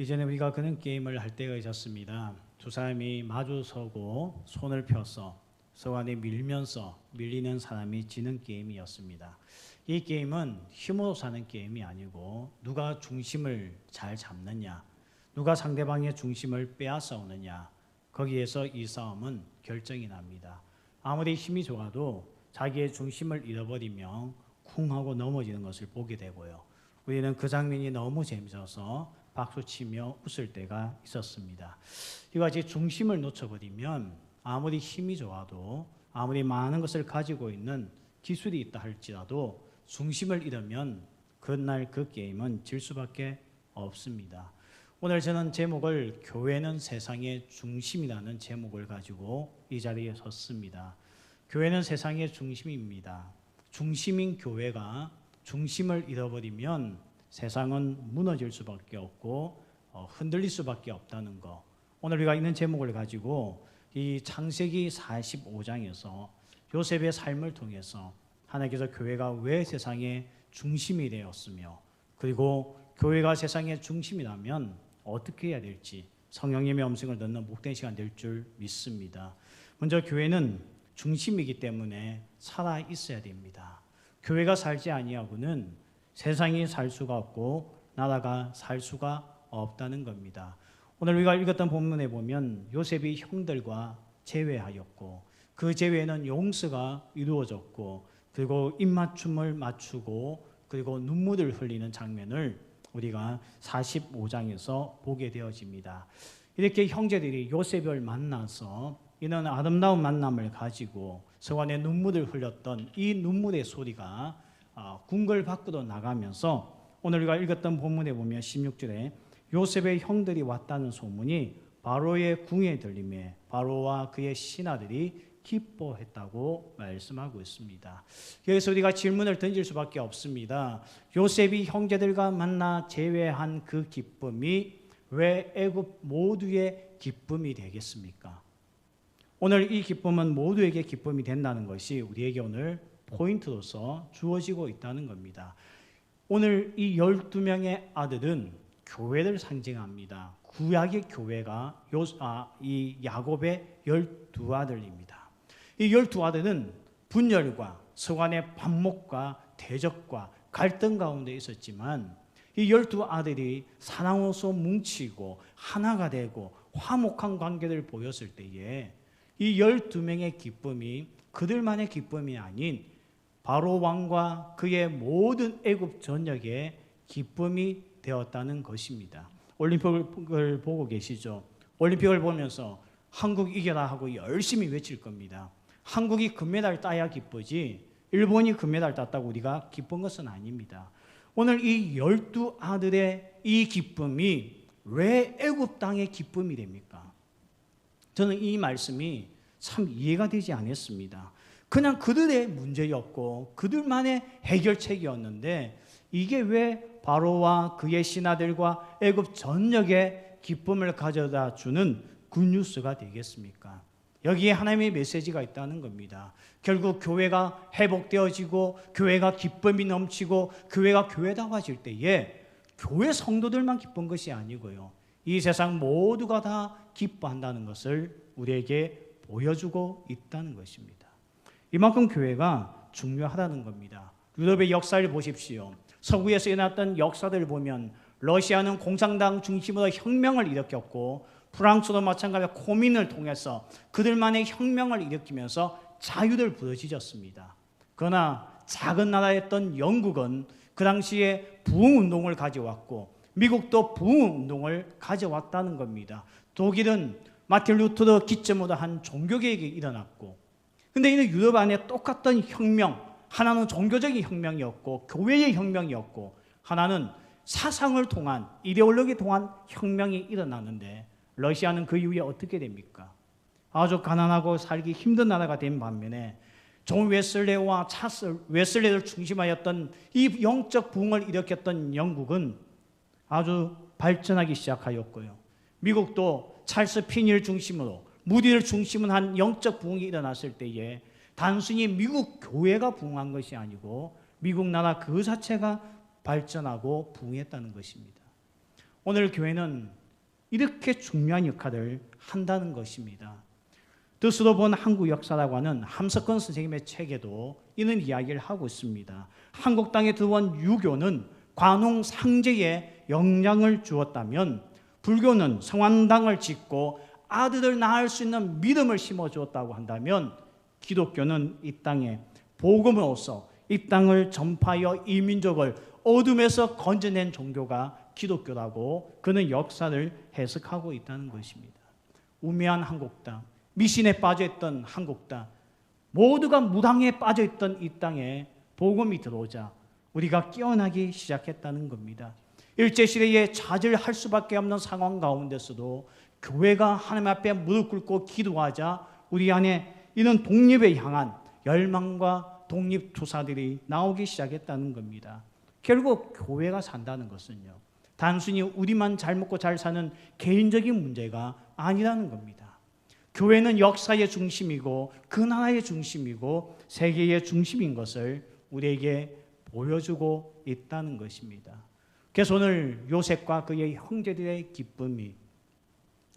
이전에 우리가 그런 게임을 할 때가 있었습니다. 두 사람이 마주 서고 손을 펴서 서로 간에 밀면서 밀리는 사람이 지는 게임이었습니다. 이 게임은 힘으로 사는 게임이 아니고 누가 중심을 잘 잡느냐, 누가 상대방의 중심을 빼앗아 오느냐, 거기에서 이 싸움은 결정이 납니다. 아무리 힘이 좋아도 자기의 중심을 잃어버리면 쿵 하고 넘어지는 것을 보게 되고요. 우리는 그 장면이 너무 재밌어서 박수치며 웃을 때가 있었습니다. 이와 같이 중심을 놓쳐버리면 아무리 힘이 좋아도 아무리 많은 것을 가지고 있는 기술이 있다 할지라도 중심을 잃으면 그날 그 게임은 질 수밖에 없습니다. 오늘 저는 제목을 교회는 세상의 중심이라는 제목을 가지고 이 자리에 섰습니다. 교회는 세상의 중심입니다. 중심인 교회가 중심을 잃어버리면 세상은 무너질 수밖에 없고 흔들릴 수밖에 없다는 거. 오늘 우리가 있는 제목을 가지고 이 창세기 45장에서 요셉의 삶을 통해서 하나님께서 교회가 왜 세상의 중심이 되었으며 그리고 교회가 세상의 중심이라면 어떻게 해야 될지 성령님의 음성을 듣는 목된 시간 될 줄 믿습니다. 먼저 교회는 중심이기 때문에 살아 있어야 됩니다. 교회가 살지 아니하고는 세상이 살 수가 없고 나라가 살 수가 없다는 겁니다. 오늘 우리가 읽었던 본문에 보면 요셉이 형들과 재회하였고 그 재회는 용서가 이루어졌고 그리고 입맞춤을 맞추고 그리고 눈물을 흘리는 장면을 우리가 45장에서 보게 되어집니다. 이렇게 형제들이 요셉을 만나서 이는 아름다운 만남을 가지고 서로 간에 눈물을 흘렸던 이 눈물의 소리가 궁궐 밖으로 나가면서 오늘 우리가 읽었던 본문에 보면 16절에 요셉의 형들이 왔다는 소문이 바로의 궁에 들리매 바로와 그의 신하들이 기뻐했다고 말씀하고 있습니다. 여기서 우리가 질문을 던질 수밖에 없습니다. 요셉이 형제들과 만나 재회한 그 기쁨이 왜 애굽 모두의 기쁨이 되겠습니까? 오늘 이 기쁨은 모두에게 기쁨이 된다는 것이 우리에게 오늘 포인트로서 주어지고 있다는 겁니다. 오늘 이 12명의 아들은 교회를 상징합니다. 구약의 교회가 이 야곱의 12아들입니다. 이 12아들은 분열과 서로 간의 반목과 대적과 갈등 가운데 있었지만 이 12아들이 사랑으로서 뭉치고 하나가 되고 화목한 관계를 보였을 때에 이 12명의 기쁨이 그들만의 기쁨이 아닌 바로 왕과 그의 모든 애굽 전역의 기쁨이 되었다는 것입니다. 올림픽을 보고 계시죠? 올림픽을 보면서 한국 이겨라 하고 열심히 외칠 겁니다. 한국이 금메달 따야 기쁘지 일본이 금메달 땄다고 우리가 기쁜 것은 아닙니다. 오늘 이 12아들의 이 기쁨이 왜 애굽 땅의 기쁨이 됩니까? 저는 이 말씀이 참 이해가 되지 않았습니다. 그냥 그들의 문제였고 그들만의 해결책이었는데 이게 왜 바로와 그의 신하들과 애굽 전역에 기쁨을 가져다 주는 굿뉴스가 되겠습니까? 여기에 하나님의 메시지가 있다는 겁니다. 결국 교회가 회복되어지고 교회가 기쁨이 넘치고 교회가 교회다워질 때에 교회 성도들만 기쁜 것이 아니고요. 이 세상 모두가 다 기뻐한다는 것을 우리에게 보여주고 있다는 것입니다. 이만큼 교회가 중요하다는 겁니다. 유럽의 역사를 보십시오. 서구에서 일어났던 역사들을 보면 러시아는 공산당 중심으로 혁명을 일으켰고 프랑스도 마찬가지로 코민을 통해서 그들만의 혁명을 일으키면서 자유를 부르짖었습니다. 그러나 작은 나라였던 영국은 그 당시에 부흥운동을 가져왔고 미국도 부흥운동을 가져왔다는 겁니다. 독일은 마틴 루터를 기점으로 한 종교개혁이 일어났고 근데 이는 유럽 안에 똑같던 혁명, 하나는 종교적인 혁명이었고 교회의 혁명이었고 하나는 사상을 통한 이데올로기 통한 혁명이 일어났는데 러시아는 그 이후에 어떻게 됩니까? 아주 가난하고 살기 힘든 나라가 된 반면에 존 웨슬레와 찰스 웨슬레를 중심하였던 이 영적 부흥을 일으켰던 영국은 아주 발전하기 시작하였고요. 미국도 찰스 피니를 중심으로 무디를 중심으로 한 영적 부흥이 일어났을 때에 단순히 미국 교회가 부흥한 것이 아니고 미국 나라 그 자체가 발전하고 부흥했다는 것입니다. 오늘 교회는 이렇게 중요한 역할을 한다는 것입니다. 뜻으로 본 한국 역사라고 하는 함석헌 선생님의 책에도 이런 이야기를 하고 있습니다. 한국 땅에 들어온 유교는 관웅 상제에 영향을 주었다면 불교는 성황당을 짓고 아들을 낳을 수 있는 믿음을 심어주었다고 한다면 기독교는 이 땅에 복음으로써 이 땅을 전파하여 이 민족을 어둠에서 건져낸 종교가 기독교라고 그는 역사를 해석하고 있다는 것입니다. 우매한 한국 땅, 미신에 빠져있던 한국 땅, 모두가 무당에 빠져있던 이 땅에 복음이 들어오자 우리가 깨어나기 시작했다는 겁니다. 일제시대에 좌절할 수밖에 없는 상황 가운데서도 교회가 하나님 앞에 무릎 꿇고 기도하자 우리 안에 이런 독립에 향한 열망과 독립투사들이 나오기 시작했다는 겁니다. 결국 교회가 산다는 것은요, 단순히 우리만 잘 먹고 잘 사는 개인적인 문제가 아니라는 겁니다. 교회는 역사의 중심이고 그 나라의 중심이고 세계의 중심인 것을 우리에게 보여주고 있다는 것입니다. 그래서 오늘 요셉과 그의 형제들의 기쁨이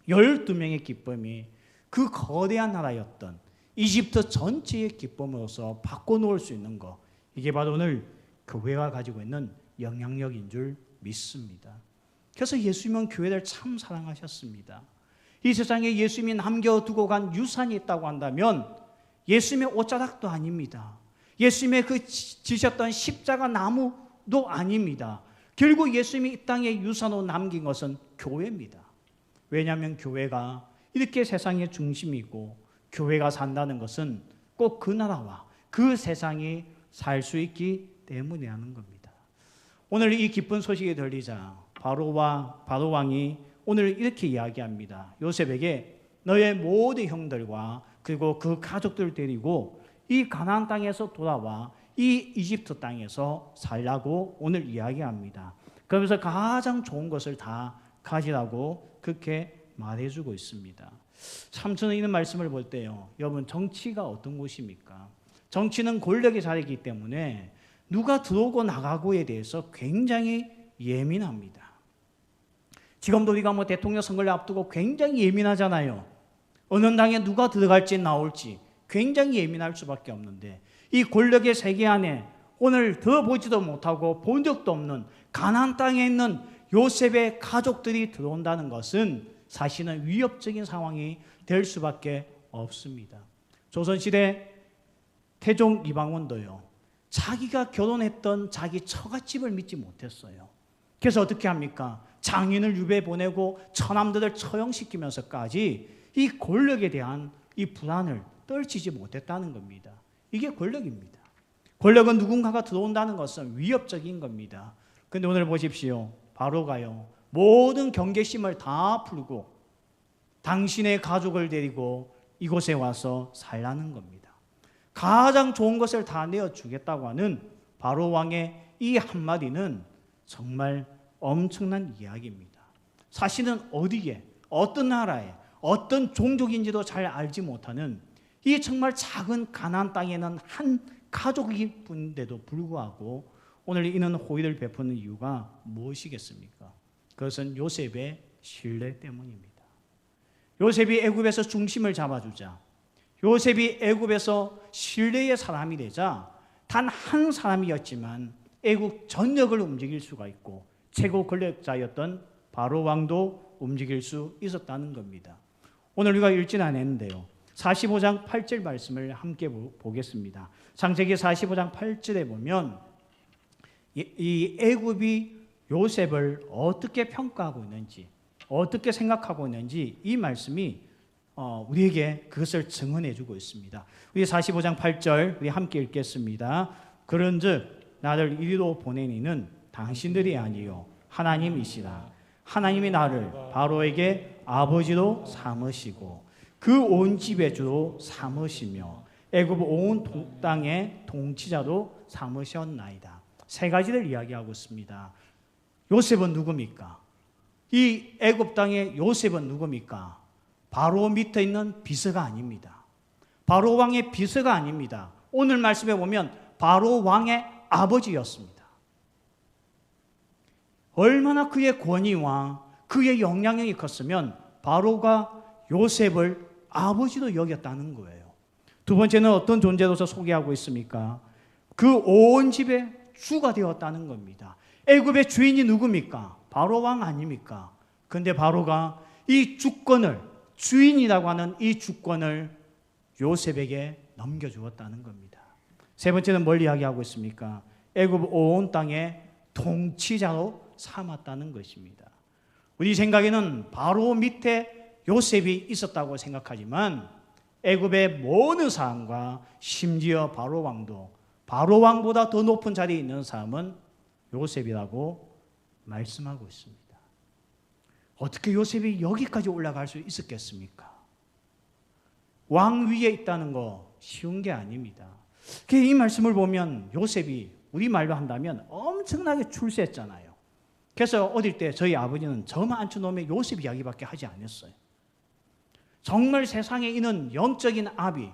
12명의 기쁨이 그 거대한 나라였던 이집트 전체의 기쁨으로서 바꿔놓을 수 있는 것, 이게 바로 오늘 교회가 가지고 있는 영향력인 줄 믿습니다. 그래서 예수님은 교회를 참 사랑하셨습니다. 이 세상에 예수님이 남겨두고 간 유산이 있다고 한다면 예수님의 옷자락도 아닙니다. 예수님의 그 지셨던 십자가 나무도 아닙니다. 결국 예수님이 이 땅에 유산으로 남긴 것은 교회입니다. 왜냐하면 교회가 이렇게 세상의 중심이고 교회가 산다는 것은 꼭 그 나라와 그 세상이 살 수 있기 때문에 하는 겁니다. 오늘 이 기쁜 소식이 들리자 바로 왕이 오늘 이렇게 이야기합니다. 요셉에게 너의 모든 형들과 그리고 그 가족들을 데리고 이 가나안 땅에서 돌아와 이 이집트 땅에서 살라고 오늘 이야기합니다. 그러면서 가장 좋은 것을 다 가지라고 그렇게 말해주고 있습니다. 참 저는 이런 말씀을 볼 때요, 여러분 정치가 어떤 곳입니까? 정치는 권력의 자리이기 때문에 누가 들어오고 나가고에 대해서 굉장히 예민합니다. 지금도 우리가 대통령 선거를 앞두고 굉장히 예민하잖아요. 어느 당에 누가 들어갈지 나올지 굉장히 예민할 수밖에 없는데 이 권력의 세계 안에 오늘 들어보지도 못하고 본 적도 없는 가나안 땅에 있는 요셉의 가족들이 들어온다는 것은 사실은 위협적인 상황이 될 수밖에 없습니다. 조선시대 태종 이방원도요, 자기가 결혼했던 자기 처갓집을 믿지 못했어요. 그래서 어떻게 합니까? 장인을 유배 보내고 처남들을 처형시키면서까지 이 권력에 대한 이 불안을 떨치지 못했다는 겁니다. 이게 권력입니다. 권력은 누군가가 들어온다는 것은 위협적인 겁니다. 그런데 오늘 보십시오. 바로가요, 모든 경계심을 다 풀고 당신의 가족을 데리고 이곳에 와서 살라는 겁니다. 가장 좋은 것을 다 내어주겠다고 하는 바로 왕의 이 한마디는 정말 엄청난 이야기입니다. 사실은 어디에, 어떤 나라에, 어떤 종족인지도 잘 알지 못하는 이 정말 작은 가나안 땅에는 한 가족인데도 불구하고 오늘 이는 호의를 베푸는 이유가 무엇이겠습니까? 그것은 요셉의 신뢰 때문입니다. 요셉이 애굽에서 중심을 잡아주자, 요셉이 애굽에서 신뢰의 사람이 되자 단 한 사람이었지만 애굽 전역을 움직일 수가 있고 최고 권력자였던 바로 왕도 움직일 수 있었다는 겁니다. 오늘 우리가 읽지는 않았는데요, 45장 8절 말씀을 함께 보겠습니다. 창세기 45장 8절에 보면 이 애굽이 요셉을 어떻게 평가하고 있는지, 어떻게 생각하고 있는지 이 말씀이 우리에게 그것을 증언해 주고 있습니다. 우리 45장 8절 우리 함께 읽겠습니다. 그런즉 나를 이리로 보내니는 당신들이 아니요 하나님이시라. 하나님이 나를 바로에게 아버지로 삼으시고 그 온 집의 주로 삼으시며 애굽 온 땅의 통치자로 삼으셨나이다. 세 가지를 이야기하고 있습니다. 요셉은 누굽니까? 이 애굽 땅의 요셉은 누굽니까? 바로 밑에 있는 비서가 아닙니다. 바로 왕의 비서가 아닙니다. 오늘 말씀에 보면 바로 왕의 아버지였습니다. 얼마나 그의 권위와 그의 영향력이 컸으면 바로가 요셉을 아버지로 여겼다는 거예요. 두 번째는 어떤 존재로서 소개하고 있습니까? 그 온 집의 주가 되었다는 겁니다. 애굽의 주인이 누굽니까? 바로 왕 아닙니까? 근데 바로가 이 주권을, 주인이라고 하는 이 주권을 요셉에게 넘겨주었다는 겁니다. 세 번째는 뭘 이야기하고 있습니까? 애굽 온 땅의 통치자로 삼았다는 것입니다. 우리 생각에는 바로 밑에 요셉이 있었다고 생각하지만 애굽의 모든 사람과 심지어 바로 왕도, 바로 왕보다 더 높은 자리에 있는 사람은 요셉이라고 말씀하고 있습니다. 어떻게 요셉이 여기까지 올라갈 수 있었겠습니까? 왕 위에 있다는 거 쉬운 게 아닙니다. 이 말씀을 보면 요셉이 우리말로 한다면 엄청나게 출세했잖아요. 그래서 어릴 때 저희 아버지는 저만 앉혀놓으면 요셉 이야기밖에 하지 않았어요. 정말 세상에 있는 영적인 아비,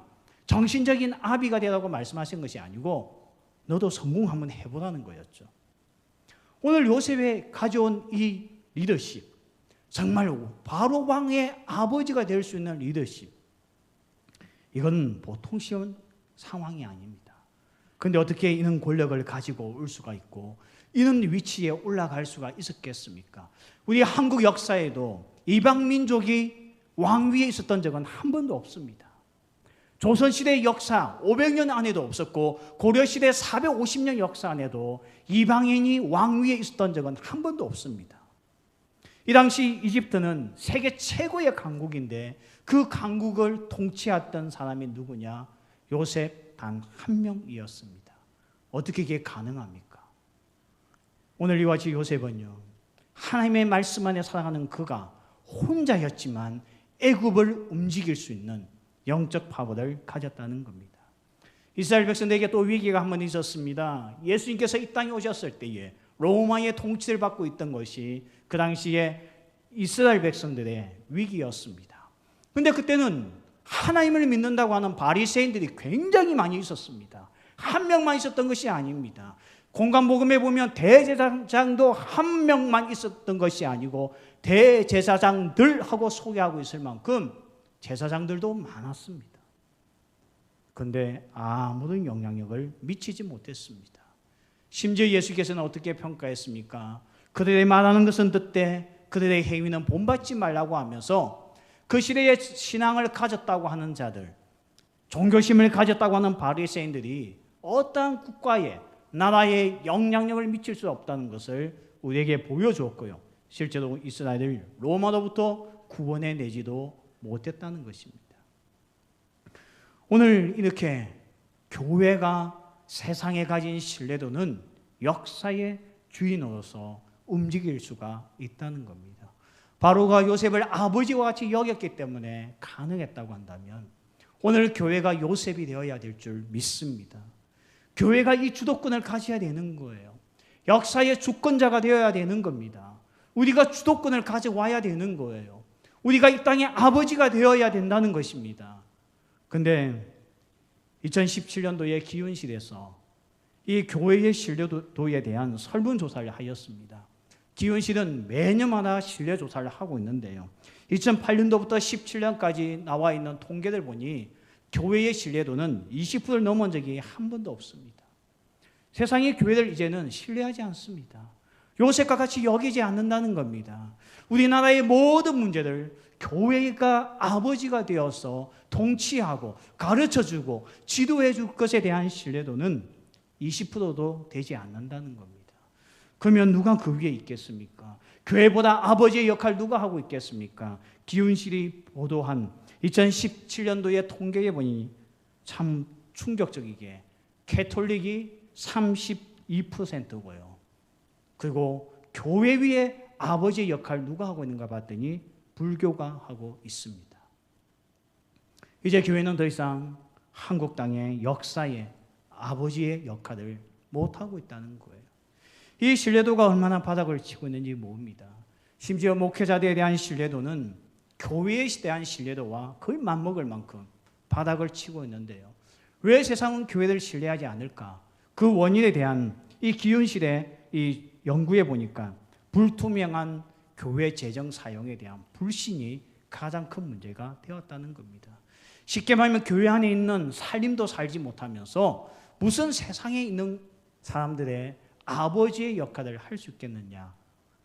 정신적인 아비가 되라고 말씀하신 것이 아니고 너도 성공 한번 해보라는 거였죠. 오늘 요셉이 가져온 이 리더십, 정말 바로 왕의 아버지가 될 수 있는 리더십, 이건 보통 쉬운 상황이 아닙니다. 그런데 어떻게 이런 권력을 가지고 올 수가 있고 이런 위치에 올라갈 수가 있었겠습니까? 우리 한국 역사에도 이방 민족이 왕 위에 있었던 적은 한 번도 없습니다. 조선시대 역사 500년 안에도 없었고 고려시대 450년 역사 안에도 이방인이 왕 위에 있었던 적은 한 번도 없습니다. 이 당시 이집트는 세계 최고의 강국인데 그 강국을 통치했던 사람이 누구냐? 요셉 단 한 명이었습니다. 어떻게 이게 가능합니까? 오늘 이와 같이 요셉은요, 하나님의 말씀 안에 살아가는 그가 혼자였지만 애굽을 움직일 수 있는 영적 파워를 가졌다는 겁니다. 이스라엘 백성들에게 또 위기가 한 번 있었습니다. 예수님께서 이 땅에 오셨을 때에 로마의 통치를 받고 있던 것이 그 당시에 이스라엘 백성들의 위기였습니다. 그런데 그때는 하나님을 믿는다고 하는 바리새인들이 굉장히 많이 있었습니다. 한 명만 있었던 것이 아닙니다. 공간복음에 보면 대제사장도 한 명만 있었던 것이 아니고 대제사장들하고 소개하고 있을 만큼 제사장들도 많았습니다. 그런데 아무런 영향력을 미치지 못했습니다. 심지어 예수께서는 어떻게 평가했습니까? 그들의 말하는 것은 듣되 그들의 행위는 본받지 말라고 하면서 그 시대에 신앙을 가졌다고 하는 자들, 종교심을 가졌다고 하는 바리새인들이 어떠한 국가에, 나라에 영향력을 미칠 수 없다는 것을 우리에게 보여주었고요. 실제로 이스라엘을 로마로부터 구원해내지도 못했다는 것입니다. 오늘 이렇게 교회가 세상에 가진 신뢰도는 역사의 주인으로서 움직일 수가 있다는 겁니다. 바로가 요셉을 아버지와 같이 여겼기 때문에 가능했다고 한다면 오늘 교회가 요셉이 되어야 될 줄 믿습니다. 교회가 이 주도권을 가져야 되는 거예요. 역사의 주권자가 되어야 되는 겁니다. 우리가 주도권을 가져와야 되는 거예요. 우리가 이 땅의 아버지가 되어야 된다는 것입니다. 그런데 2017년도에 기윤실에서 이 교회의 신뢰도에 대한 설문조사를 하였습니다. 기윤실은 매년마다 신뢰조사를 하고 있는데요. 2008년도부터 17년까지 나와 있는 통계를 보니 교회의 신뢰도는 20%를 넘은 적이 한 번도 없습니다. 세상의 교회를 이제는 신뢰하지 않습니다. 요셉과 같이 여기지 않는다는 겁니다. 우리나라의 모든 문제를 교회가 아버지가 되어서 통치하고 가르쳐주고 지도해 줄 것에 대한 신뢰도는 20%도 되지 않는다는 겁니다. 그러면 누가 그 위에 있겠습니까? 교회보다 아버지의 역할을 누가 하고 있겠습니까? 기윤실이 보도한 2017년도의 통계에 보니 참 충격적이게 캐톨릭이 32%고요. 그리고 교회 위에 아버지의 역할을 누가 하고 있는가 봤더니 불교가 하고 있습니다. 이제 교회는 더 이상 한국 땅의 역사에 아버지의 역할을 못하고 있다는 거예요. 이 신뢰도가 얼마나 바닥을 치고 있는지 모릅니다. 심지어 목회자들에 대한 신뢰도는 교회에 대한 신뢰도와 거의 맞먹을 만큼 바닥을 치고 있는데요. 왜 세상은 교회를 신뢰하지 않을까? 그 원인에 대한 이 기윤실의 이 연구에 보니까 불투명한 교회 재정 사용에 대한 불신이 가장 큰 문제가 되었다는 겁니다. 쉽게 말하면 교회 안에 있는 살림도 살지 못하면서 무슨 세상에 있는 사람들의 아버지의 역할을 할 수 있겠느냐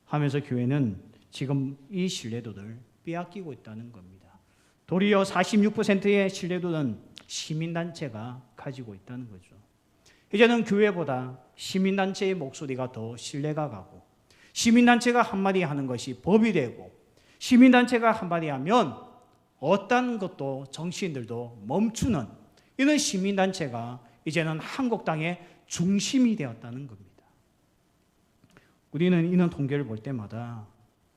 하면서 교회는 지금 이 신뢰도를 빼앗기고 있다는 겁니다. 도리어 46%의 신뢰도는 시민단체가 가지고 있다는 거죠. 이제는 교회보다 시민단체의 목소리가 더 신뢰가 가고, 시민단체가 한마디 하는 것이 법이 되고, 시민단체가 한마디 하면 어떤 것도 정치인들도 멈추는 이런 시민단체가 이제는 한국 땅의 중심이 되었다는 겁니다. 우리는 이런 통계를 볼 때마다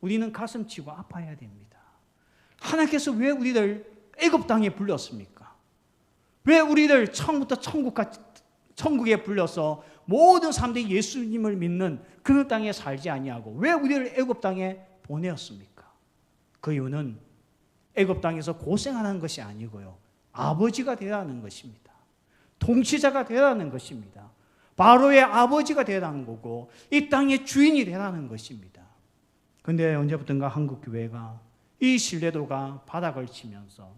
우리는 가슴 치고 아파야 됩니다. 하나님께서 왜 우리를 애굽 땅에 불렀습니까? 왜 우리를 처음부터 천국에 불러서 모든 사람들이 예수님을 믿는 그 땅에 살지 아니하고 왜 우리를 애굽 땅에 보내었습니까? 그 이유는 애굽 땅에서 고생하는 것이 아니고요, 아버지가 되라는 것입니다. 통치자가 되라는 것입니다. 바로의 아버지가 되라는 거고 이 땅의 주인이 되라는 것입니다. 그런데 언제부턴가 한국 교회가 이 신뢰도가 바닥을 치면서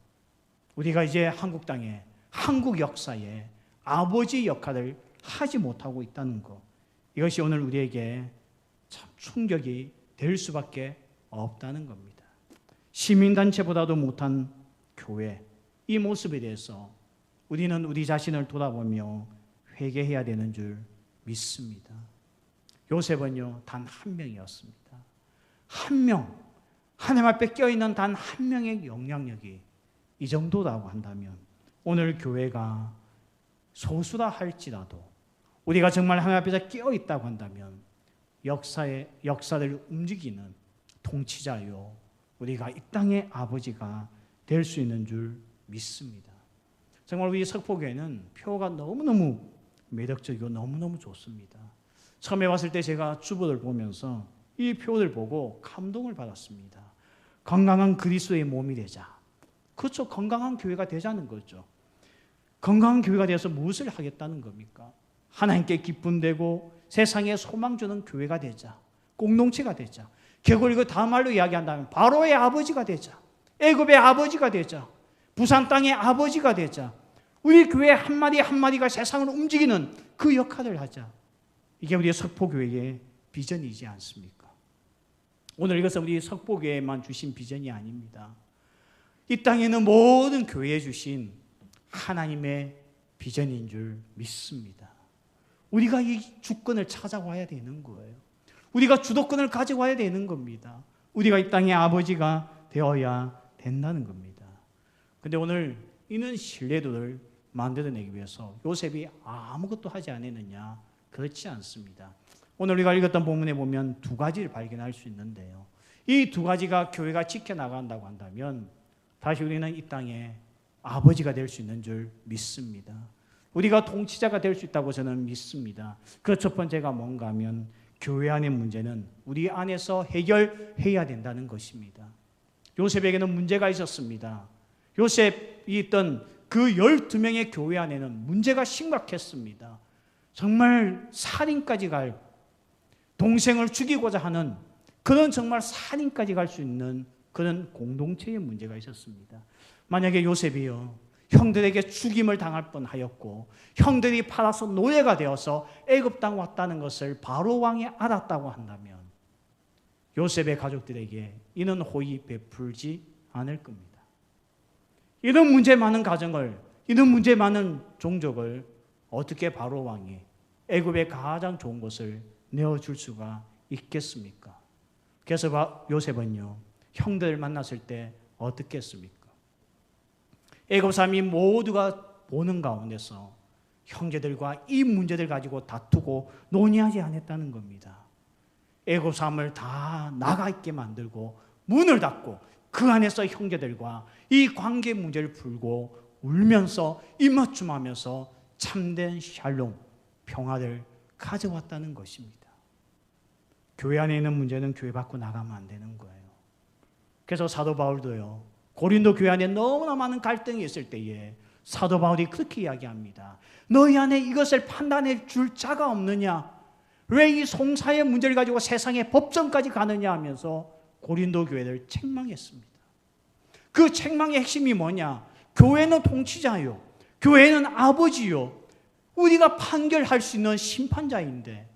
우리가 이제 한국 땅에, 한국 역사에 아버지 역할을 하지 못하고 있다는 것, 이것이 오늘 우리에게 참 충격이 될 수밖에 없다는 겁니다. 시민단체보다도 못한 교회, 이 모습에 대해서 우리는 우리 자신을 돌아보며 회개해야 되는 줄 믿습니다. 요셉은요, 단 한 명이었습니다. 한 명, 하나님 앞에 껴있는 단 한 명의 영향력이 이 정도라고 한다면 오늘 교회가 소수라 할지라도 우리가 정말 하나님 앞에서 껴있다고 한다면 역사를 움직이는 통치자요, 우리가 이 땅의 아버지가 될 수 있는 줄 믿습니다. 정말 우리 석포교회는 표가 너무너무 매력적이고 너무너무 좋습니다. 처음에 왔을 때 제가 주보를 보면서 이 표를 보고 감동을 받았습니다. 건강한 그리스도의 몸이 되자. 그렇죠. 건강한 교회가 되자는 거죠. 건강한 교회가 되어서 무엇을 하겠다는 겁니까? 하나님께 기쁨 되고 세상에 소망 주는 교회가 되자. 공동체가 되자. 결국 이거 다음 말로 이야기한다면 바로의 아버지가 되자. 애굽의 아버지가 되자. 부산 땅의 아버지가 되자. 우리 교회 한마디 한마디가 세상을 움직이는 그 역할을 하자. 이게 우리의 석포교회의 비전이지 않습니까? 오늘 이것은 우리 석포교회만 주신 비전이 아닙니다. 이 땅에 있는 모든 교회에 주신 하나님의 비전인 줄 믿습니다. 우리가 이 주권을 찾아와야 되는 거예요. 우리가 주도권을 가져와야 되는 겁니다. 우리가 이 땅의 아버지가 되어야 된다는 겁니다. 그런데 오늘 이는 신뢰도를 만들어내기 위해서 요셉이 아무것도 하지 않았느냐? 그렇지 않습니다. 오늘 우리가 읽었던 본문에 보면 두 가지를 발견할 수 있는데요, 이 두 가지가 교회가 지켜나간다고 한다면 다시 우리는 이 땅에 아버지가 될 수 있는 줄 믿습니다. 우리가 통치자가 될 수 있다고 저는 믿습니다. 그 첫 번째가 뭔가 하면 교회 안의 문제는 우리 안에서 해결해야 된다는 것입니다. 요셉에게는 문제가 있었습니다. 요셉이 있던 그 12명의 교회 안에는 문제가 심각했습니다. 정말 살인까지 갈, 동생을 죽이고자 하는 그런 정말 살인까지 갈 수 있는 그런 공동체의 문제가 있었습니다. 만약에 요셉이요, 형들에게 죽임을 당할 뻔하였고 형들이 팔아서 노예가 되어서 애굽 땅 왔다는 것을 바로 왕이 알았다고 한다면 요셉의 가족들에게 이는 호의 베풀지 않을 겁니다. 이런 문제 많은 가정을, 이런 문제 많은 종족을 어떻게 바로 왕이 애굽의 가장 좋은 것을 내어줄 수가 있겠습니까? 그래서 요셉은요, 형들을 만났을 때 어떻게 했습니까? 애굽 사람이 모두가 보는 가운데서 형제들과 이 문제들 가지고 다투고 논의하지 않았다는 겁니다. 애굽 사람을 다 나가 있게 만들고 문을 닫고 그 안에서 형제들과 이 관계 문제를 풀고 울면서 입맞춤하면서 참된 샬롬, 평화를 가져왔다는 것입니다. 교회 안에 있는 문제는 교회 밖으로 나가면 안 되는 거예요. 그래서 사도 바울도요, 고린도 교회 안에 너무나 많은 갈등이 있을 때에 사도 바울이 그렇게 이야기합니다. 너희 안에 이것을 판단해 줄 자가 없느냐? 왜 이 송사의 문제를 가지고 세상의 법정까지 가느냐 하면서 고린도 교회를 책망했습니다. 그 책망의 핵심이 뭐냐? 교회는 통치자요, 교회는 아버지요, 우리가 판결할 수 있는 심판자인데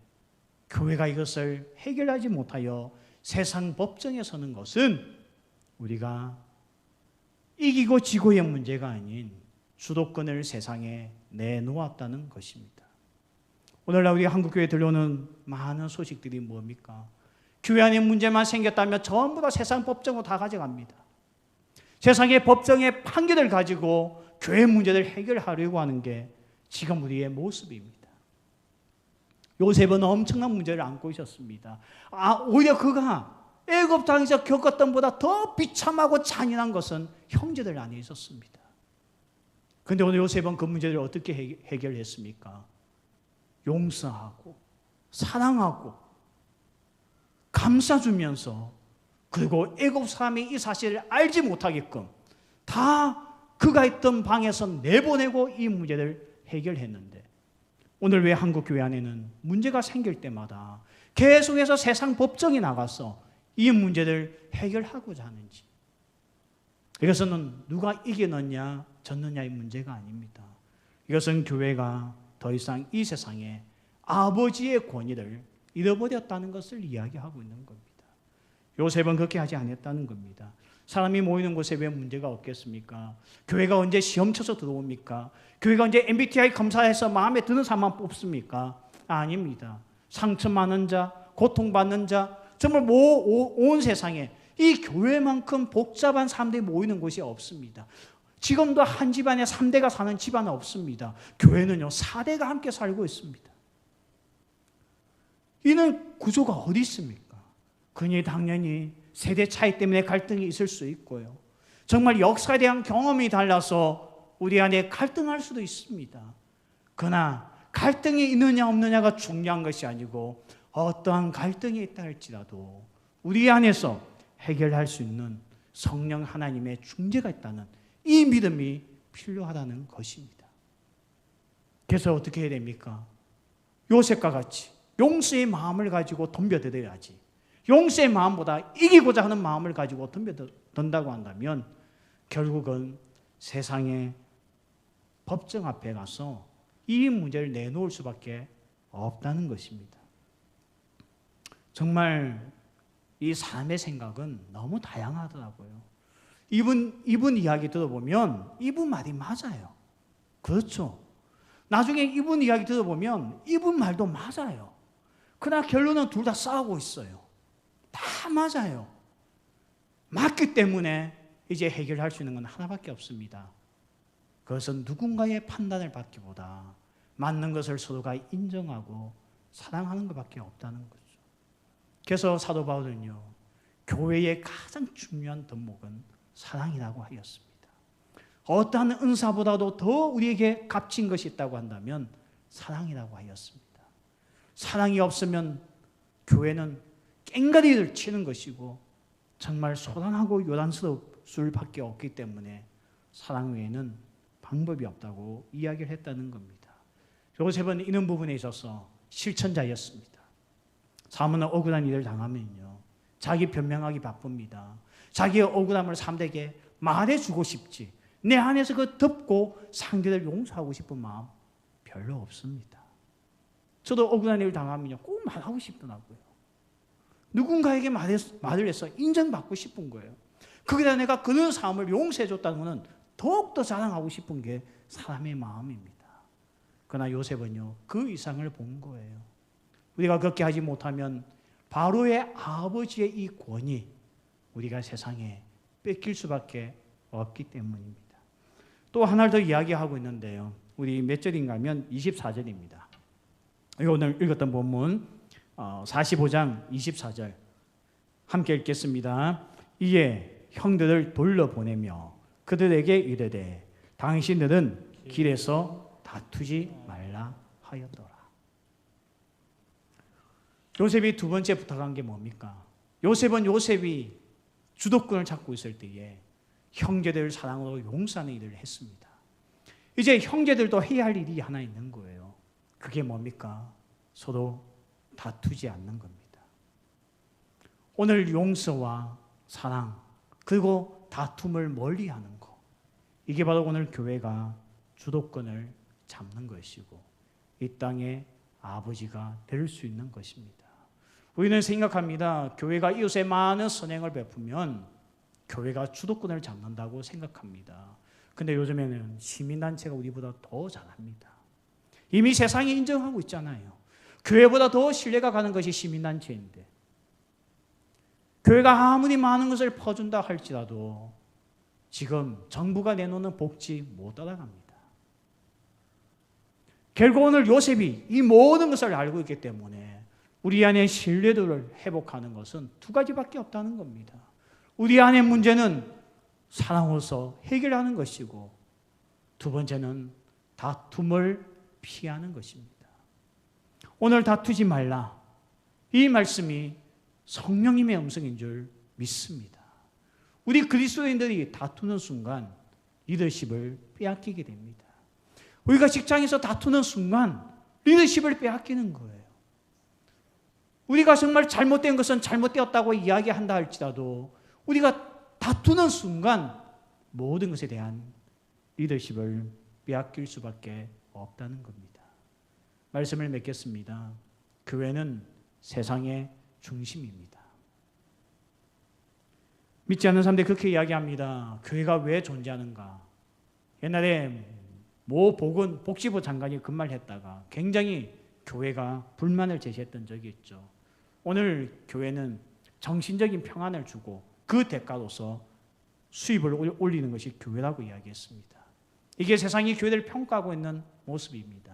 교회가 이것을 해결하지 못하여 세상 법정에 서는 것은 우리가 이기고 지고의 문제가 아닌 주도권을 세상에 내놓았다는 것입니다. 오늘날 우리 한국교회에 들려오는 많은 소식들이 뭡니까? 교회 안에 문제만 생겼다면 전부 다 세상 법정으로 다 가져갑니다. 세상의 법정의 판결을 가지고 교회 문제를 해결하려고 하는 게 지금 우리의 모습입니다. 요셉은 엄청난 문제를 안고 있었습니다. 오히려 그가 애굽 땅에서 겪었던 보다 더 비참하고 잔인한 것은 형제들 안에 있었습니다. 그런데 오늘 요셉은 그 문제를 어떻게 해결했습니까? 용서하고 사랑하고 감싸주면서, 그리고 애굽 사람이 이 사실을 알지 못하게끔 다 그가 있던 방에서 내보내고 이 문제를 해결했는데, 오늘 왜 한국 교회 안에는 문제가 생길 때마다 계속해서 세상 법정에 나가서 이 문제를 해결하고자 하는지? 이것은 누가 이기느냐 졌느냐의 문제가 아닙니다. 이것은 교회가 더 이상 이 세상에 아버지의 권위를 잃어버렸다는 것을 이야기하고 있는 겁니다. 요셉은 그렇게 하지 않았다는 겁니다. 사람이 모이는 곳에 왜 문제가 없겠습니까? 교회가 언제 시험 쳐서 들어옵니까? 교회가 언제 MBTI 검사해서 마음에 드는 사람만 뽑습니까? 아닙니다. 상처 많은 자, 고통받는 자, 정말 온 세상에 이 교회만큼 복잡한 사람들이 모이는 곳이 없습니다. 지금도 한 집안에 3대가 사는 집안은 없습니다. 교회는요 4대가 함께 살고 있습니다. 이는 구조가 어디 있습니까? 그니 당연히 세대 차이 때문에 갈등이 있을 수 있고요, 정말 역사에 대한 경험이 달라서 우리 안에 갈등할 수도 있습니다. 그러나 갈등이 있느냐 없느냐가 중요한 것이 아니고, 어떠한 갈등이 있다 할지라도 우리 안에서 해결할 수 있는 성령 하나님의 중재가 있다는 이 믿음이 필요하다는 것입니다. 그래서 어떻게 해야 됩니까? 요셉과 같이 용서의 마음을 가지고 덤벼들어야지. 용서의 마음보다 이기고자 하는 마음을 가지고 덤벼든다고 한다면 결국은 세상의 법정 앞에 가서 이 문제를 내놓을 수밖에 없다는 것입니다. 정말 이 사람의 생각은 너무 다양하더라고요. 이분 이야기 들어보면 이분 말이 맞아요. 그렇죠. 나중에 이분 이야기 들어보면 이분 말도 맞아요. 그러나 결론은 둘 다 싸우고 있어요. 다 맞아요. 맞기 때문에 이제 해결할 수 있는 건 하나밖에 없습니다. 그것은 누군가의 판단을 받기보다 맞는 것을 서로가 인정하고 사랑하는 것밖에 없다는 거죠. 그래서 사도 바울은요, 교회의 가장 중요한 덕목은 사랑이라고 하였습니다. 어떠한 은사보다도 더 우리에게 값진 것이 있다고 한다면 사랑이라고 하였습니다. 사랑이 없으면 교회는 깽가리를 치는 것이고 정말 소란하고 요란스러울 수밖에 없기 때문에 사랑 외에는 방법이 없다고 이야기를 했다는 겁니다. 요셉은 이런 부분에 있어서 실천자였습니다. 사모는 억울한 일을 당하면요, 자기 변명하기 바쁩니다. 자기의 억울함을 사람들에게 말해주고 싶지, 내 안에서 그 덮고 상대를 용서하고 싶은 마음 별로 없습니다. 저도 억울한 일을 당하면요 꼭 말하고 싶더라고요. 누군가에게 말을 해서 인정받고 싶은 거예요. 거기다 내가 그런 사람을 용서해줬다는 것은 더욱더 자랑하고 싶은 게 사람의 마음입니다. 그러나 요셉은요 그 이상을 본 거예요. 우리가 그렇게 하지 못하면 바로의 아버지의 이 권위 우리가 세상에 뺏길 수밖에 없기 때문입니다. 또 하나를 더 이야기하고 있는데요, 우리 몇 절인가 하면 24절입니다. 오늘 읽었던 본문 45장 24절 함께 읽겠습니다. 이에 형들을 돌려보내며 그들에게 이르되 당신들은 길에서 다투지 말라 하였더라. 요셉이 두 번째 부탁한 게 뭡니까? 요셉이 주도권을 잡고 있을 때에 형제들을 사랑으로 용서하는 일을 했습니다. 이제 형제들도 해야 할 일이 하나 있는 거예요. 그게 뭡니까? 서로 다투지 않는 겁니다. 오늘 용서와 사랑 그리고 다툼을 멀리하는 것, 이게 바로 오늘 교회가 주도권을 잡는 것이고 이 땅의 아버지가 될 수 있는 것입니다. 우리는 생각합니다. 교회가 이웃에 많은 선행을 베푸면 교회가 주도권을 잡는다고 생각합니다. 근데 요즘에는 시민단체가 우리보다 더 잘합니다. 이미 세상이 인정하고 있잖아요. 교회보다 더 신뢰가 가는 것이 시민단체인데 교회가 아무리 많은 것을 퍼준다 할지라도 지금 정부가 내놓는 복지 못 따라갑니다. 결국 오늘 요셉이 이 모든 것을 알고 있기 때문에 우리 안에 신뢰도를 회복하는 것은 두 가지밖에 없다는 겁니다. 우리 안의 문제는 사랑으로서 해결하는 것이고 두 번째는 다툼을 피하는 것입니다. 오늘 다투지 말라. 이 말씀이 성령님의 음성인 줄 믿습니다. 우리 그리스도인들이 다투는 순간 리더십을 빼앗기게 됩니다. 우리가 직장에서 다투는 순간 리더십을 빼앗기는 거예요. 우리가 정말 잘못된 것은 잘못되었다고 이야기한다 할지라도 우리가 다투는 순간 모든 것에 대한 리더십을 빼앗길 수밖에 없다는 겁니다. 말씀을 맺겠습니다. 교회는 세상의 중심입니다. 믿지 않는 사람들이 그렇게 이야기합니다. 교회가 왜 존재하는가? 옛날에 모 복지부 장관이 그 말 했다가 굉장히 교회가 불만을 제시했던 적이 있죠. 오늘 교회는 정신적인 평안을 주고 그 대가로서 수입을 올리는 것이 교회라고 이야기했습니다. 이게 세상이 교회를 평가하고 있는 모습입니다.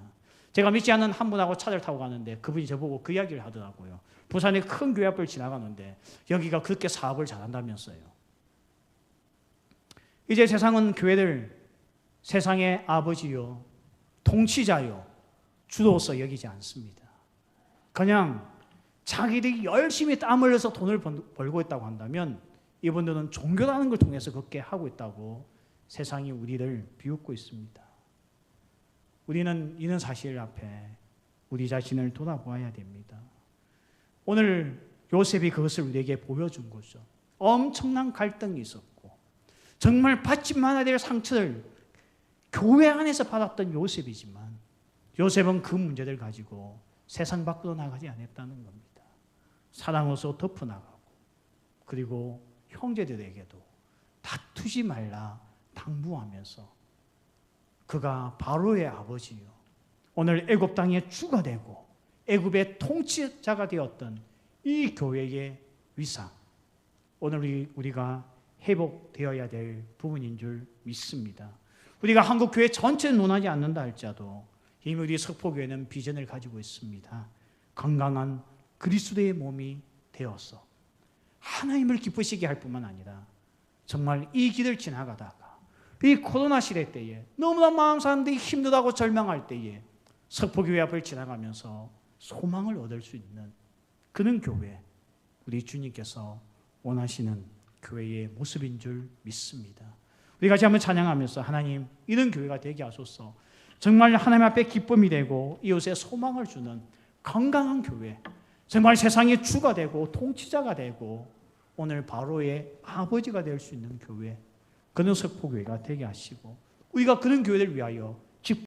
제가 믿지 않는 한 분하고 차를 타고 가는데 그분이 저보고 그 이야기를 하더라고요. 부산의 큰 교회 앞을 지나가는데 여기가 그렇게 사업을 잘한다면서요. 이제 세상은 교회를 세상의 아버지요, 통치자요, 주로서 여기지 않습니다. 그냥 자기들이 열심히 땀 흘려서 돈을 벌고 있다고 한다면 이분들은 종교라는 걸 통해서 그렇게 하고 있다고 세상이 우리를 비웃고 있습니다. 우리는 이런 사실 앞에 우리 자신을 돌아보아야 됩니다. 오늘 요셉이 그것을 우리에게 보여준 거죠. 엄청난 갈등이 있었고 정말 받지 말아야 될 상처를 교회 안에서 받았던 요셉이지만 요셉은 그 문제를 가지고 세상 밖으로 나가지 않았다는 겁니다. 사랑으로서 덮어나가고 그리고 형제들에게도 다투지 말라 당부하면서 그가 바로의 아버지요, 오늘 애굽 땅의 주가 되고 애굽의 통치자가 되었던 이 교회의 위상, 오늘 우리가 회복되어야 될 부분인 줄 믿습니다. 우리가 한국 교회 전체를 논하지 않는다 할지라도 이미 우리 석포교회는 비전을 가지고 있습니다. 건강한 그리스도의 몸이 되어서 하나님을 기쁘시게 할 뿐만 아니라 정말 이 길을 지나가다가 이 코로나 시대 때에 너무나 많은 사람들이 힘들다고 절망할 때에 석포교회 앞을 지나가면서 소망을 얻을 수 있는 그런 교회, 우리 주님께서 원하시는 교회의 모습인 줄 믿습니다. 우리 같이 한번 찬양하면서 하나님 이런 교회가 되게 하소서. 정말 하나님 앞에 기쁨이 되고 이웃에 소망을 주는 건강한 교회, 정말 세상의 주가 되고 통치자가 되고 오늘 바로의 아버지가 될 수 있는 교회, 그런 석포교회가 되게 하시고 우리가 그런 교회를 위하여